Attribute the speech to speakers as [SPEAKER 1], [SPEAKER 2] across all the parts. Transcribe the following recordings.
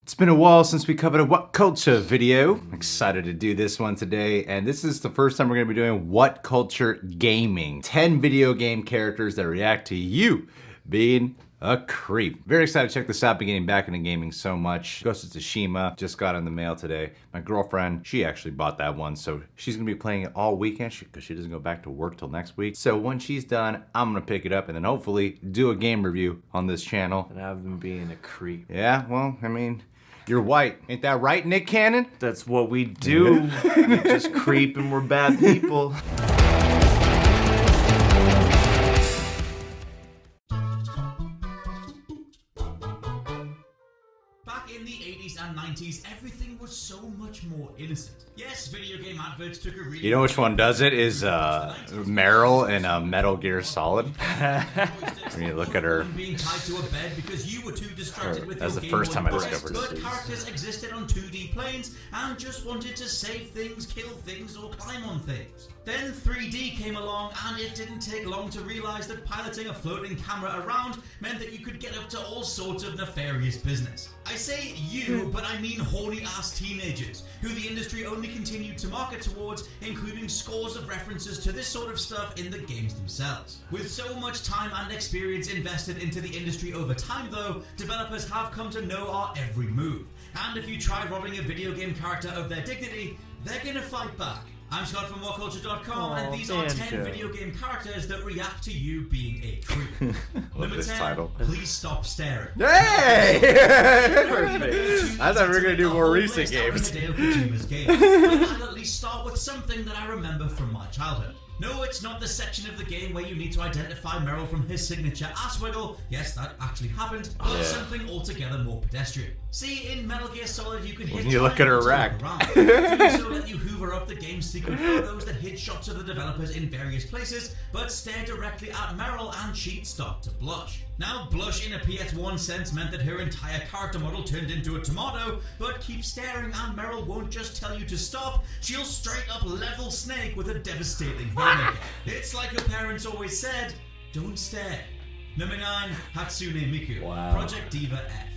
[SPEAKER 1] It's been a while since we covered a What Culture video. I'm excited to do this one today, and this is the first time we're going to be doing What Culture Gaming. 10 video game characters that react to you being a creep. Very excited to check this out, been getting back into gaming so much. Ghost of Tsushima just got in the mail today. My girlfriend, she actually bought that one, so she's gonna be playing it all weekend because she doesn't go back to work till next week. So when she's done, I'm gonna pick it up and then hopefully do a game review on this channel.
[SPEAKER 2] And I've been being a creep.
[SPEAKER 1] Yeah, well, I mean, you're white. Ain't that right, Nick Cannon?
[SPEAKER 2] That's what we do. We just creep and we're bad people.
[SPEAKER 3] Back in the 80s and 90s, everything was so much more innocent. Yes, video game adverts took a really...
[SPEAKER 1] You know which one does it? Is Meryl in Metal Gear Solid. When you look at her.
[SPEAKER 3] Being tied to a bed because you were too distracted with
[SPEAKER 1] That's
[SPEAKER 3] your
[SPEAKER 1] the
[SPEAKER 3] Game
[SPEAKER 1] first
[SPEAKER 3] Boy
[SPEAKER 1] time I
[SPEAKER 3] Advance,
[SPEAKER 1] discovered
[SPEAKER 3] but
[SPEAKER 1] this.
[SPEAKER 3] characters existed on 2D planes and just wanted to save things, kill things, or climb on things. Then 3D came along, and it didn't take long to realize that piloting a floating camera around meant that you could get up to all sorts of nefarious business. I say you, but I mean horny-ass teenagers, who the industry only continued to market towards, including scores of references to this sort of stuff in the games themselves. With so much time and experience invested into the industry over time though, developers have come to know our every move. And if you try robbing a video game character of their dignity, they're gonna fight back. I'm Scott from WhatCulture.com, and these are 10 video game characters that react to you being a creep. Number 10,
[SPEAKER 1] title.
[SPEAKER 3] Please stop staring.
[SPEAKER 1] Hey! Perfect. I thought we were going to do more recent games.
[SPEAKER 3] I'll at least start with something that I remember from my childhood. No, it's not the section of the game where you need to identify Meryl from his signature ass wiggle. Yes, that actually happened, but something altogether more pedestrian. See, in Metal Gear Solid, you can hit
[SPEAKER 1] you look at her rack.
[SPEAKER 3] Doing so let you hoover up the game's secret photos that hid shots of the developers in various places, but stare directly at Meryl and she'd start to blush. Now, blush in a PS1 sense meant that her entire character model turned into a tomato, but keep staring and Meryl won't just tell you to stop, she'll straight up level Snake with a devastating haymaker. It's like her parents always said, don't stare. Number 9, Hatsune Miku, Project Diva F.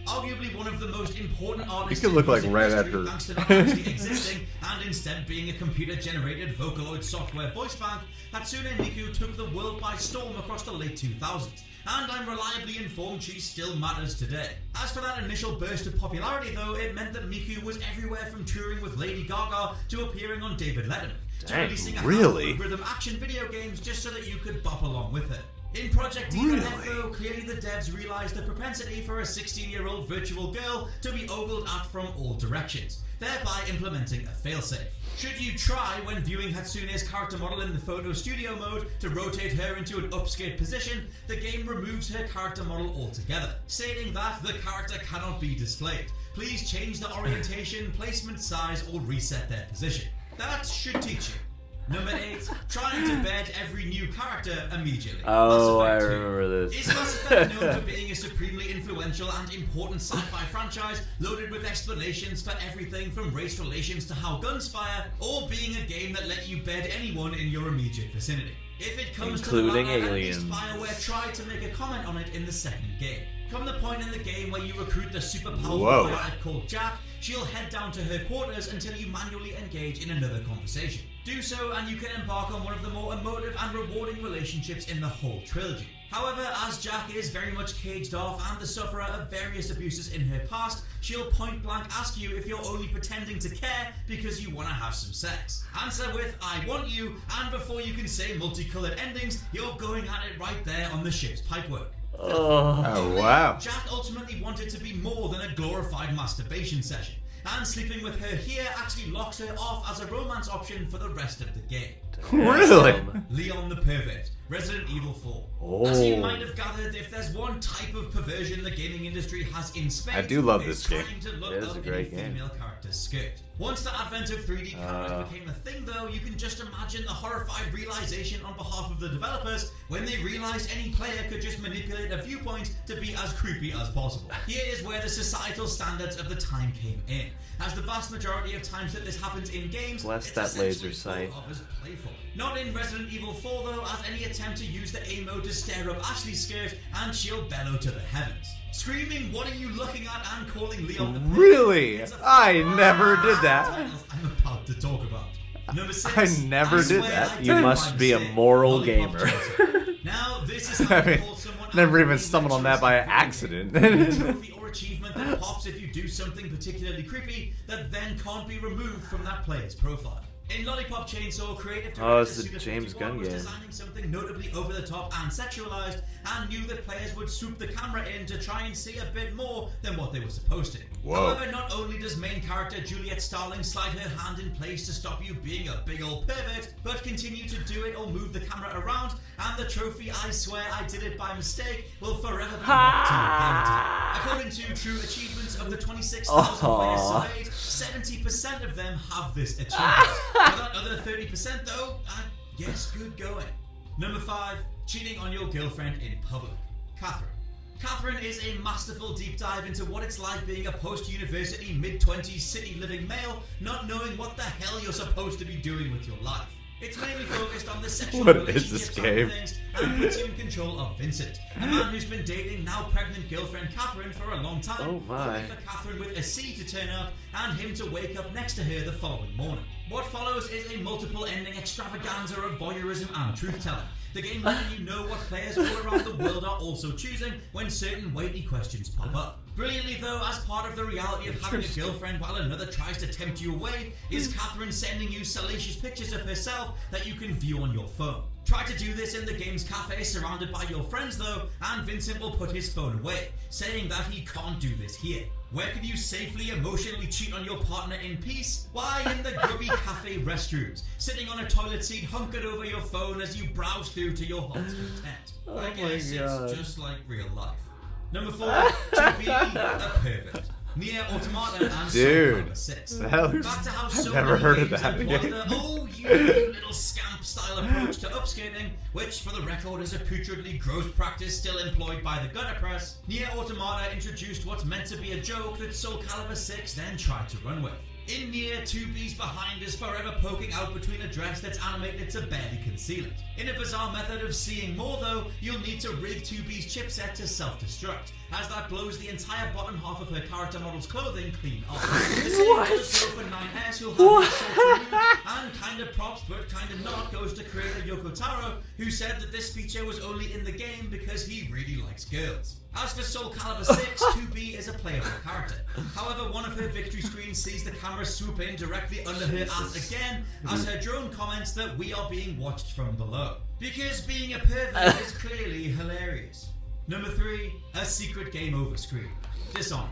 [SPEAKER 3] Arguably one of the most important artists
[SPEAKER 1] You could look like
[SPEAKER 3] in
[SPEAKER 1] right at
[SPEAKER 3] history,
[SPEAKER 1] her.
[SPEAKER 3] thanks to not actually existing and instead being a computer-generated Vocaloid software voice bank, Hatsune Miku took the world by storm across the late 2000s, and I'm reliably informed she still matters today. As for that initial burst of popularity though, it meant that Miku was everywhere from touring with Lady Gaga to appearing on David Letterman, to releasing a handful of rhythm action video games just so that you could bop along with her. In Project Diva F though, clearly the devs realised the propensity for a 16-year-old virtual girl to be ogled at from all directions, thereby implementing a failsafe. Should you try, when viewing Hatsune's character model in the photo studio mode, to rotate her into an upscape position, the game removes her character model altogether, stating that the character cannot be displayed. Please change the orientation, placement, size, or reset their position. That should teach you. Number 8, trying to bed every new character immediately.
[SPEAKER 2] Oh, I remember this.
[SPEAKER 3] Is Mass Effect known for being a supremely influential and important sci-fi franchise loaded with explanations for everything from race relations to how guns fire, or being a game that let you bed anyone in your immediate vicinity? If it comes
[SPEAKER 2] including
[SPEAKER 3] to the latter,
[SPEAKER 2] aliens,
[SPEAKER 3] at least BioWare tried to make a comment on it in the second game. Come the point in the game where you recruit the super powerful pirate called Jack, she'll head down to her quarters until you manually engage in another conversation. Do so and you can embark on one of the more emotive and rewarding relationships in the whole trilogy. However, as Jack is very much caged off and the sufferer of various abuses in her past, she'll point blank ask you if you're only pretending to care because you want to have some sex. Answer with, I want you, and before you can say multicolored endings, you're going at it right there on the ship's pipework.
[SPEAKER 1] Oh, wow.
[SPEAKER 3] Jack ultimately wanted to be more than a glorified masturbation session, and sleeping with her here actually locks her off as a romance option for the rest of the game.
[SPEAKER 1] Really?
[SPEAKER 3] Leon the Pervert, Resident Evil 4. As you might have gathered, if there's one type of perversion the gaming industry has in spades,
[SPEAKER 1] I do love this
[SPEAKER 3] trying
[SPEAKER 1] game.
[SPEAKER 3] to look
[SPEAKER 2] It is
[SPEAKER 3] up
[SPEAKER 2] a
[SPEAKER 3] in
[SPEAKER 2] great
[SPEAKER 3] a
[SPEAKER 2] game.
[SPEAKER 3] female character's skirt. Once the advent of 3D cameras became a thing though, you can just imagine the horrified realization on behalf of the developers when they realized any player could just manipulate a viewpoint to be as creepy as possible. Here is where the societal standards of the time came in, as the vast majority of times that this happens in games,
[SPEAKER 2] Bless
[SPEAKER 3] it's
[SPEAKER 2] that laser
[SPEAKER 3] essentially
[SPEAKER 2] sight.
[SPEAKER 3] thought of as playful. Not in Resident Evil 4 though, as any attempt attempt to use the A mode to stare up Ashley's skirt, and she'll bellow to the heavens, screaming, "What are you looking at?" and calling Leon the pig.
[SPEAKER 1] Really? I never did that.
[SPEAKER 3] Titles I'm about to talk about. Number 6.
[SPEAKER 1] I never did
[SPEAKER 3] swear
[SPEAKER 1] that.
[SPEAKER 3] I
[SPEAKER 2] You
[SPEAKER 3] did
[SPEAKER 2] must
[SPEAKER 3] by
[SPEAKER 2] be a
[SPEAKER 3] mistake.
[SPEAKER 2] moral
[SPEAKER 3] Lollipop
[SPEAKER 2] gamer.
[SPEAKER 3] Chainsaw. Now, this is how
[SPEAKER 1] I
[SPEAKER 3] you
[SPEAKER 1] mean,
[SPEAKER 3] call someone
[SPEAKER 1] never even
[SPEAKER 3] actively
[SPEAKER 1] stumbled on that by
[SPEAKER 3] adventurous
[SPEAKER 1] accident.
[SPEAKER 3] a trophy or achievement that pops if you do something particularly creepy that then can't be removed from that player's profile. In Lollipop Chainsaw, creative
[SPEAKER 2] Oh,
[SPEAKER 3] director
[SPEAKER 2] it's the
[SPEAKER 3] Suda
[SPEAKER 2] James
[SPEAKER 3] 51
[SPEAKER 2] Gunn
[SPEAKER 3] was
[SPEAKER 2] game.
[SPEAKER 3] designing something notably over the top and sexualized, and knew that players would swoop the camera in to try and see a bit more than what they were supposed to.
[SPEAKER 1] Whoa.
[SPEAKER 3] However, not only does main character Juliet Starling slide her hand in place to stop you being a big old pervert, but continue to do it or move the camera around, and the trophy "I swear I did it by mistake" will forever be marked to your game tag. According to True Achievements, of the 26,000 players surveyed, 70% of them have this achievement. For that other 30% though, I guess good going. Number 5, cheating on your girlfriend in public. Catherine. Catherine is a masterful deep dive into what it's like being a post-university, mid-20s, city-living male, not knowing what the hell you're supposed to be doing with your life. It's mainly focused on the sexual
[SPEAKER 1] What is
[SPEAKER 3] relationships
[SPEAKER 1] this
[SPEAKER 3] side
[SPEAKER 1] game?
[SPEAKER 3] of things, and puts you in control of Vincent, a man who's been dating now pregnant girlfriend Catherine for a long time.
[SPEAKER 2] Oh my.
[SPEAKER 3] Only for Catherine with a C to turn up and him to wake up next to her the following morning. What follows is a multiple ending extravaganza of voyeurism and truth-telling. The game letting you know what players all around the world are also choosing when certain weighty questions pop up. Brilliantly though, as part of the reality of having a girlfriend while another tries to tempt you away, is Catherine sending you salacious pictures of herself that you can view on your phone. Try to do this in the game's cafe surrounded by your friends though, and Vincent will put his phone away, saying that he can't do this here. Where can you safely emotionally cheat on your partner in peace? Why, in the grubby cafe restrooms, sitting on a toilet seat hunkered over your phone as you browse through to your heart's content. I guess it's just like real life. Number 4, to be a pervert. NieR Automata and
[SPEAKER 1] Dude,
[SPEAKER 3] Soul Calibur 6.
[SPEAKER 1] the hell is-
[SPEAKER 3] Back to how
[SPEAKER 1] I've
[SPEAKER 3] so
[SPEAKER 1] never
[SPEAKER 3] many
[SPEAKER 1] heard of
[SPEAKER 3] games
[SPEAKER 1] that
[SPEAKER 3] employ
[SPEAKER 1] game.
[SPEAKER 3] the "oh, you little scamp" style approach to upskirting, which for the record is a putridly gross practice still employed by the gutter press. NieR Automata introduced what's meant to be a joke that Soul Calibur 6 then tried to run with. In NieR, 2B's behind is forever poking out between a dress that's animated to barely conceal it. In a bizarre method of seeing more though, you'll need to rig 2B's chipset to self-destruct, as that blows the entire bottom half of her character model's clothing clean off. The same does go for 9S, who'll have her shorts removed, and kinda props but kinda not goes to creator Yoko Taro, who said that this feature was only in the game because he really likes girls. As for Soul Calibur 6, 2B is a playable character. However, one of her victory screens sees the camera swoop in directly under her ass again, as her drone comments that we are being watched from below. Because being a pervert is clearly hilarious. Number 3, a secret game over screen. Dishonored.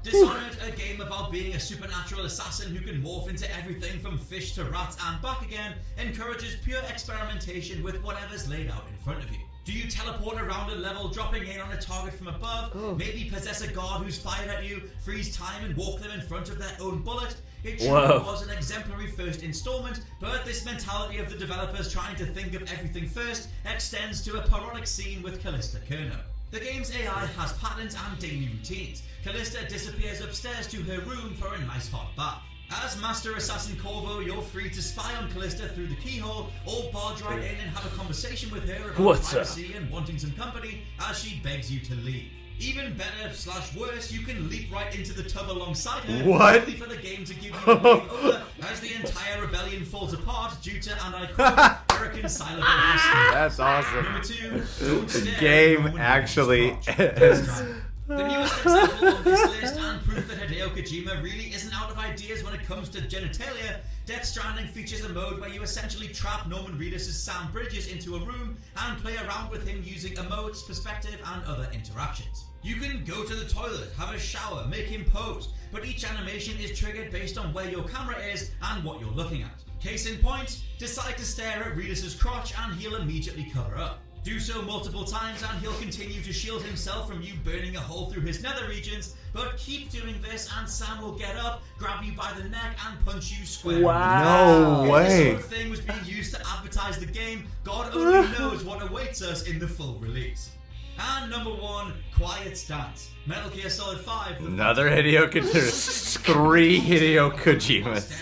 [SPEAKER 3] Dishonored, a game about being a supernatural assassin who can morph into everything from fish to rats and back again, encourages pure experimentation with whatever's laid out in front of you. Do you teleport around a level, dropping in on a target from above? Maybe possess a guard who's fired at you, freeze time and walk them in front of their own bullet? It truly was an exemplary first installment, but this mentality of the developers trying to think of everything first extends to a parodic scene with Callista Kerno. The game's AI has patterns and daily routines. Callista disappears upstairs to her room for a nice hot bath. As Master Assassin Corvo, you're free to spy on Callista through the keyhole, or barge right in and have a conversation with her about privacy and wanting some company as she begs you to leave. Even better / worse, you can leap right into the tub alongside her, only for the game to give you a game over as the entire rebellion falls apart due to, and I quote, irreconcilable history.
[SPEAKER 1] That's awesome.
[SPEAKER 3] Number 2, don't
[SPEAKER 1] The
[SPEAKER 3] stare
[SPEAKER 1] game
[SPEAKER 3] at Roman
[SPEAKER 1] actually
[SPEAKER 3] Reigns' crotch.
[SPEAKER 1] is.
[SPEAKER 3] The newest example on this list, and proof that Hideo Kojima really isn't out of ideas when it comes to genitalia, Death Stranding features a mode where you essentially trap Norman Reedus' Sam Bridges into a room and play around with him using emotes, perspective, and other interactions. You can go to the toilet, have a shower, make him pose, but each animation is triggered based on where your camera is and what you're looking at. Case in point, decide to stare at Reedus' crotch and he'll immediately cover up. Do so multiple times and he'll continue to shield himself from you burning a hole through his nether regions, but keep doing this and Sam will get up, grab you by the neck and punch you square.
[SPEAKER 1] No
[SPEAKER 3] If
[SPEAKER 1] way.
[SPEAKER 3] this sort of thing was being used to advertise the game, God only knows what awaits us in the full release. And number 1, Quiet Stance. Metal Gear Solid 5.
[SPEAKER 1] Another Hideo Kojima. 3 Hideo Kojimas.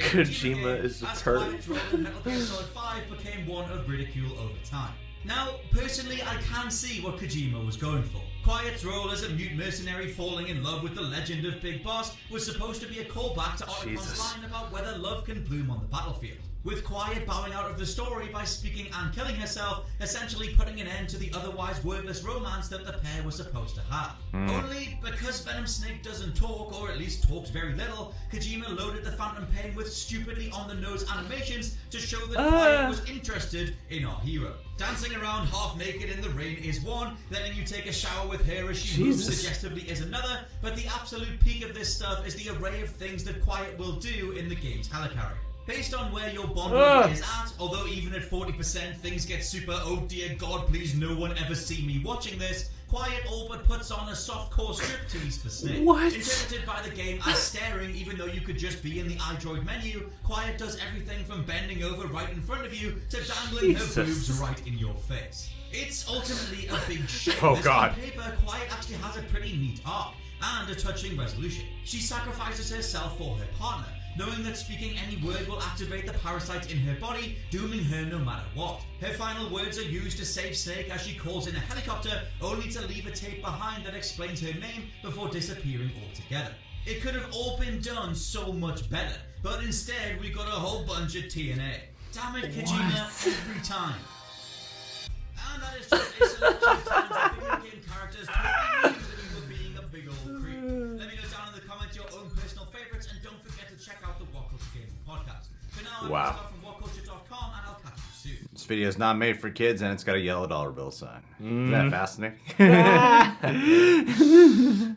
[SPEAKER 2] Kojima is a
[SPEAKER 3] as
[SPEAKER 2] turd.
[SPEAKER 3] Quiet's role in Metal Gear Solid 5 became one of ridicule over time. Now, personally, I can see what Kojima was going for. Quiet's role as a mute mercenary falling in love with the legend of Big Boss was supposed to be a callback to Otacon's line about whether love can bloom on the battlefield. With Quiet bowing out of the story by speaking and killing herself, essentially putting an end to the otherwise wordless romance that the pair were supposed to have. Only because Venom Snake doesn't talk, or at least talks very little, Kojima loaded the Phantom Pain with stupidly on-the-nose animations to show that Quiet was interested in our hero. Dancing around half naked in the rain is one, letting you take a shower with her as she moves suggestively is another, but the absolute peak of this stuff is the array of things that Quiet will do in the game's helicarrier. Based on where your bond level is at, although even at 40% things get super, oh dear god, please no one ever see me watching this, Quiet all but puts on a softcore striptease for Snake.
[SPEAKER 4] What?
[SPEAKER 3] Interpreted by the game as staring even though you could just be in the iDroid menu, Quiet does everything from bending over right in front of you to dangling her boobs right in your face. It's ultimately a big shit.
[SPEAKER 1] Oh god.
[SPEAKER 3] On paper, Quiet actually has a pretty neat arc and a touching resolution. She sacrifices herself for her partner, knowing that speaking any word will activate the parasites in her body, dooming her no matter what. Her final words are used to save Snake as she calls in a helicopter, only to leave a tape behind that explains her name before disappearing altogether. It could have all been done so much better, but instead we got a whole bunch of TNA. Damn it, Kojima, every time. And that is just a selection of times the video game characters totally knew that he was being a big old creep. Let me know down in the comments your own personal favourites, and don't forget to check out the What Culture Gaming podcast. For now, I'm Scott from whatculture.com, and I'll catch you soon.
[SPEAKER 1] This video is not made for kids, and it's got a yellow dollar bill sign. Isn't that fascinating?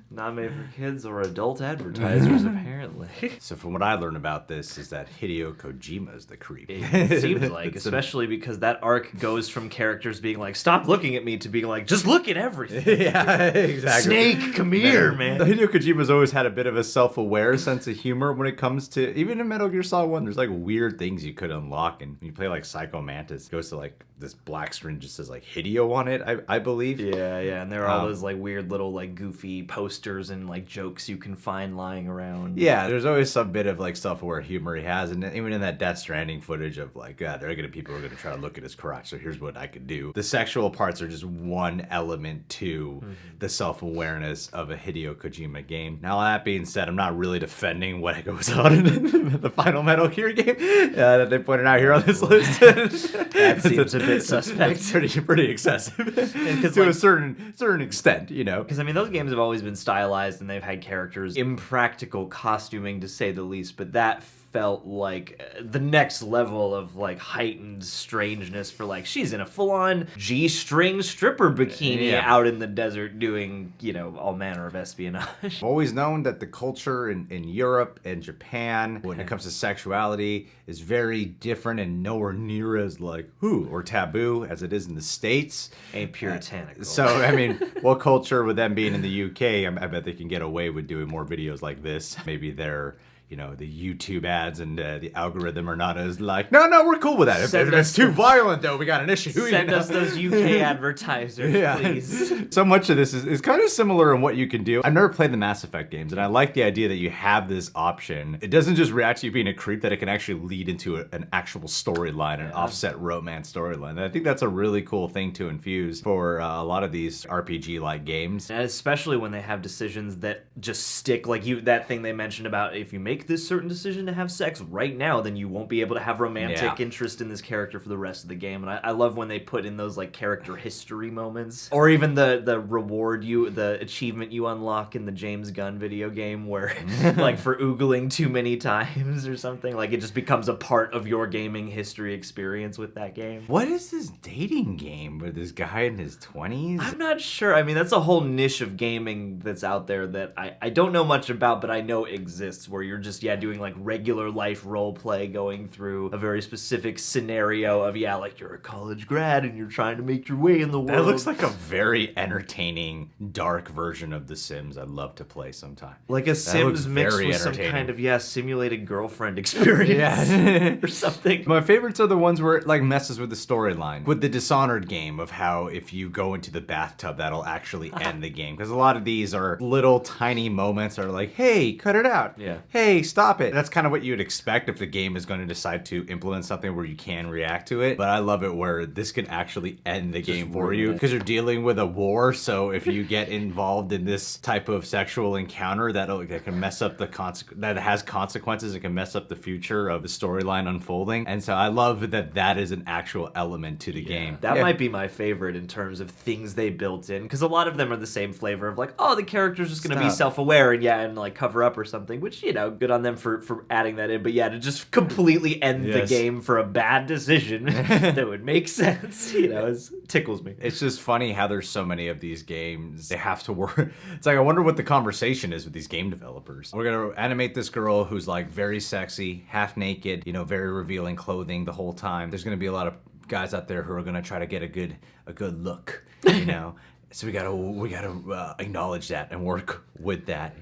[SPEAKER 4] Not made for kids or adult advertisers, apparently.
[SPEAKER 1] So from what I learned about this is that Hideo Kojima is the creep.
[SPEAKER 4] It seems like, especially because that arc goes from characters being like, stop looking at me, to being like, just look at everything.
[SPEAKER 1] Yeah, exactly.
[SPEAKER 4] Snake, come here, man.
[SPEAKER 1] Hideo Kojima's always had a bit of a self-aware sense of humor when it comes to, even in Metal Gear Solid 1, there's like weird things you could unlock, and when you play like Psycho Mantis, it goes to like this black screen just says like Hideo on it, I believe.
[SPEAKER 4] Yeah, and there are all those like weird little like goofy posters and like jokes you can find lying around.
[SPEAKER 1] Yeah, there's always some bit of like self-aware humor he has, and even in that Death Stranding footage of like, there are gonna people who are gonna try to look at his crotch, so here's what I could do. The sexual parts are just one element to the self-awareness of a Hideo Kojima game. Now that being said, I'm not really defending what goes on in the final Metal Gear game that they pointed out here on this list.
[SPEAKER 4] That seems a bit suspect.
[SPEAKER 1] It's pretty excessive to
[SPEAKER 4] like,
[SPEAKER 1] a certain extent, you know.
[SPEAKER 4] Because I mean, those games have always been stylized, and they've had characters impractical costuming to say the least. But that felt like the next level of like heightened strangeness for like she's in a full-on G-string stripper bikini out in the desert doing, you know, all manner of espionage.
[SPEAKER 1] I've always known that the culture in Europe and Japan when it comes to sexuality is very different and nowhere near as like or taboo as it is in the States.
[SPEAKER 4] Ain't puritanical.
[SPEAKER 1] So I mean, what culture with them being in the UK, I bet they can get away with doing more videos like this. Maybe they're, you know, the YouTube ads and the algorithm are not as like, no, we're cool with that. If it's too violent, though, we got an issue.
[SPEAKER 4] Send us those UK advertisers, please.
[SPEAKER 1] So much of this is kind of similar in what you can do. I've never played the Mass Effect games, and I like the idea that you have this option. It doesn't just react to you being a creep, that it can actually lead into an actual storyline, an offset romance storyline. And I think that's a really cool thing to infuse for a lot of these RPG-like games.
[SPEAKER 4] And especially when they have decisions that just stick, like that thing they mentioned about if you make this certain decision to have sex right now, then you won't be able to have romantic interest in this character for the rest of the game. And I love when they put in those like character history moments, or even the reward the achievement you unlock in the James Gunn video game where like for oogling too many times or something, like it just becomes a part of your gaming history experience with that game.
[SPEAKER 1] What is this dating game with this guy in his 20s?
[SPEAKER 4] I'm not sure. I mean, that's a whole niche of gaming that's out there that I don't know much about, but I know exists, where you're just doing like regular life role play, going through a very specific scenario of like you're a college grad and you're trying to make your way in the world.
[SPEAKER 1] That looks like a very entertaining dark version of The Sims I'd love to play sometime.
[SPEAKER 4] Like a Sims mixed with some kind of simulated girlfriend experience or something.
[SPEAKER 1] My favorites are the ones where it like messes with the storyline. With the Dishonored game of how if you go into the bathtub that'll actually end the game, because a lot of these are little tiny moments that are like, hey, cut it out.
[SPEAKER 4] Yeah.
[SPEAKER 1] Hey, hey, stop it. That's kind of what you'd expect if the game is going to decide to implement something where you can react to it. But I love it where this can actually end the game for you because you're dealing with a war. So if you get involved in this type of sexual encounter that can mess up that has consequences, it can mess up the future of the storyline unfolding. And so I love that is an actual element to the game.
[SPEAKER 4] That might be my favorite in terms of things they built in, because a lot of them are the same flavor of like, oh, the character's just going to be self-aware and like cover up or something, which, good on them for adding that in. But yeah, to just completely end the game for a bad decision that would make sense, tickles me.
[SPEAKER 1] It's just funny how there's so many of these games. They have to work. It's like, I wonder what the conversation is with these game developers. We're going to animate this girl who's like very sexy, half naked, very revealing clothing the whole time. There's going to be a lot of guys out there who are going to try to get a good look, So we gotta acknowledge that and work with that,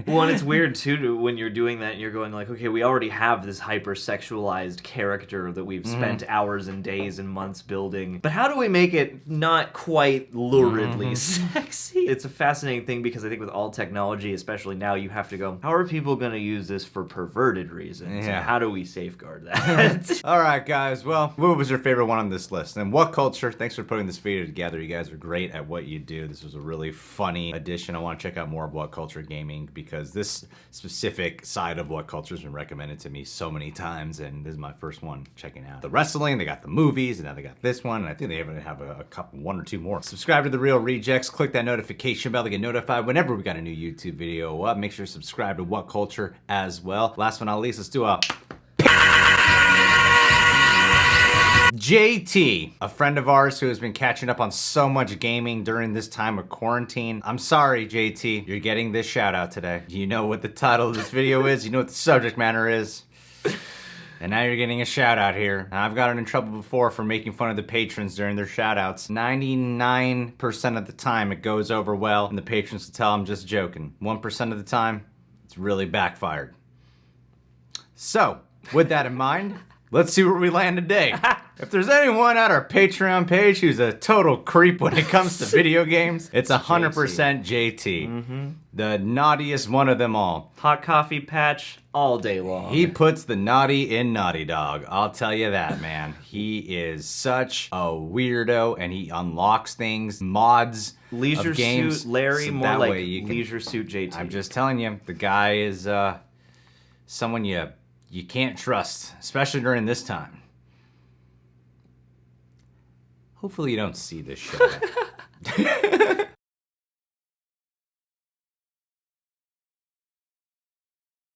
[SPEAKER 4] Well, and it's weird too when you're doing that and you're going like, okay, we already have this hyper-sexualized character that we've spent hours and days and months building, but how do we make it not quite luridly sexy? It's a fascinating thing because I think with all technology, especially now, you have to go, how are people going to use this for perverted reasons?
[SPEAKER 1] Yeah.
[SPEAKER 4] And how do we safeguard that?
[SPEAKER 1] All right, guys. Well, what was your favorite one on this list? And what culture? Thanks for putting this video together. You guys are great at what you do. This was a really funny addition. I want to check out more of What Culture Gaming because this specific side of What Culture has been recommended to me so many times, and this is my first one checking out the wrestling. They got the movies, and now they got this one, and I think they even have a couple, one or two more. Subscribe to The Real Rejects. Click that notification bell to get notified whenever we got a new YouTube video up. Make sure to subscribe to What Culture as well. Last but not least, let's do a JT, a friend of ours who has been catching up on so much gaming during this time of quarantine. I'm sorry, JT, you're getting this shout out today. You know what the title of this video is, you know what the subject matter is. And now you're getting a shout out here. Now, I've gotten in trouble before for making fun of the patrons during their shout outs. 99% of the time it goes over well and the patrons will tell I'm just joking. 1% of the time, it's really backfired. So, with that in mind, let's see where we land today. If there's anyone at our Patreon page who's a total creep when it comes to video games, it's 100% JT. The naughtiest one of them all.
[SPEAKER 4] Hot coffee patch all day long.
[SPEAKER 1] He puts the naughty in Naughty Dog. I'll tell you that, man. He is such a weirdo, and he unlocks things, mods
[SPEAKER 4] Leisure
[SPEAKER 1] of games.
[SPEAKER 4] Suit Larry,
[SPEAKER 1] so
[SPEAKER 4] more
[SPEAKER 1] that
[SPEAKER 4] like
[SPEAKER 1] way you can,
[SPEAKER 4] Leisure Suit JT.
[SPEAKER 1] I'm just telling you, the guy is someone you can't trust, especially during this time. Hopefully you don't see this show.